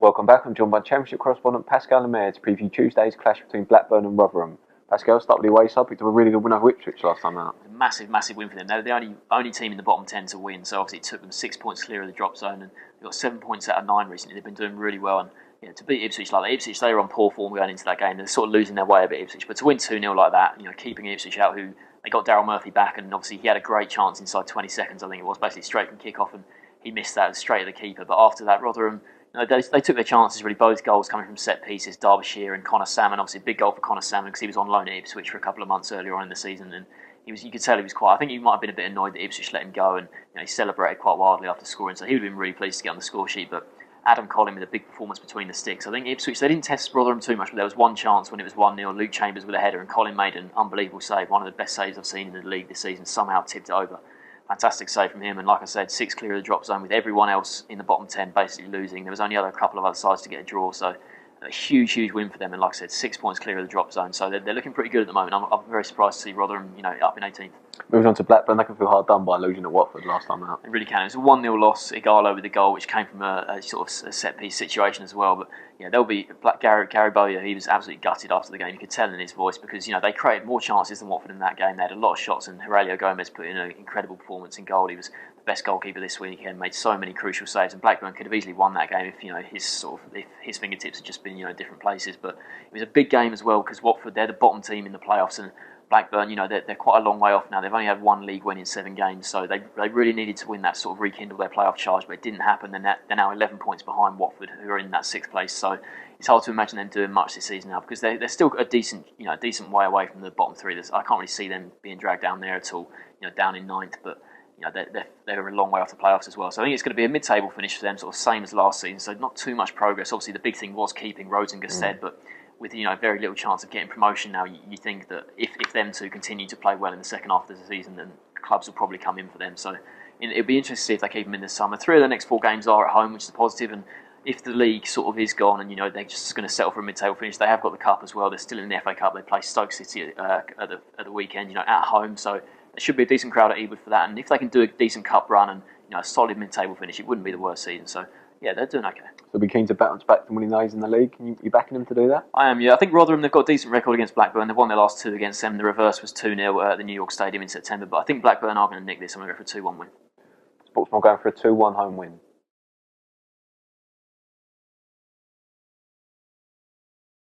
Welcome back. I'm joined by Championship correspondent Pascal Lemaire to preview Tuesday's clash between Blackburn and Rotherham. Pascal, start with the away side. Picked up a really good win over Ipswich last time out. A massive win for them. They're the only team in the bottom 10 to win, so obviously it took them 6 points clear of the drop zone, and they got 7 points out of 9 recently. They've been doing really well, and to beat Ipswich like that, Ipswich, they were on poor form going into that game. They're sort of losing their way a bit, Ipswich, but to win 2-0 like that, keeping Ipswich out, who they got Daryl Murphy back, and obviously he had a great chance inside 20 seconds, I think it was, basically straight from kick-off, and he missed that straight at the keeper. But after that, Rotherham, they took their chances, really. Both goals coming from set pieces. Derbyshire and Connor Salmon, obviously a big goal for Connor Salmon because he was on loan at Ipswich for a couple of months earlier on in the season, and you could tell he was quite. I think he might have been a bit annoyed that Ipswich let him go, and he celebrated quite wildly after scoring. So he would have been really pleased to get on the score sheet. But Adam Collin with a big performance between the sticks. I think Ipswich, they didn't test Rotherham too much, but there was one chance when it was 1-0. Luke Chambers with a header, and Collin made an unbelievable save, one of the best saves I've seen in the league this season. Somehow tipped it over. Fantastic save from him, and like I said, 6 clear of the drop zone with everyone else in the bottom 10 basically losing. There was only a couple of other sides to get a draw, so a huge win for them. And like I said, 6 points clear of the drop zone, so they're looking pretty good at the moment. I'm very surprised to see Rotherham, up in 18th. Moving on to Blackburn, they can feel hard done by losing at Watford last time out. It really can. It was a 1-0 loss. Igalo with the goal, which came from a sort of a set piece situation as well. But they'll be Gary Bowyer. He was absolutely gutted after the game. You could tell in his voice because they created more chances than Watford in that game. They had a lot of shots, and Aurelio Gomez put in an incredible performance in goal. He was the best goalkeeper this weekend. Made so many crucial saves, and Blackburn could have easily won that game if his fingertips had just been different places. But it was a big game as well because Watford, they're the bottom team in the playoffs, and Blackburn, they're quite a long way off now. They've only had one league win in 7 games, so they really needed to win that, sort of rekindle their playoff charge, but it didn't happen. They're now 11 points behind Watford, who are in that 6th place. So it's hard to imagine them doing much this season now because they're still a decent way away from the bottom 3. I can't really see them being dragged down there at all. Down in 9th, but they're a long way off the playoffs as well. So I think it's going to be a mid-table finish for them, sort of same as last season. So not too much progress. Obviously, the big thing was keeping Rhodes and Gusted, but with very little chance of getting promotion now, you think that if them two continue to play well in the second half of the season, then clubs will probably come in for them. So it'll be interesting to see if they keep them in this summer. 3 of the next 4 games are at home, which is a positive, and if the league sort of is gone and they're just going to settle for a mid-table finish, they have got the cup as well. They're still in the FA Cup. They play Stoke City at the weekend, at home. So there should be a decent crowd at Ewood for that. And if they can do a decent cup run and a solid mid-table finish, it wouldn't be the worst season. So yeah, they're doing okay. So be keen to bounce back to winning those in the league. You backing them to do that? I am, yeah. I think Rotherham, they've got a decent record against Blackburn. They've won their last 2 against them. The reverse was 2-0 at the New York Stadium in September. But I think Blackburn are going to nick this. I'm going to go for a 2-1 win. Sportsman going for a 2-1 home win.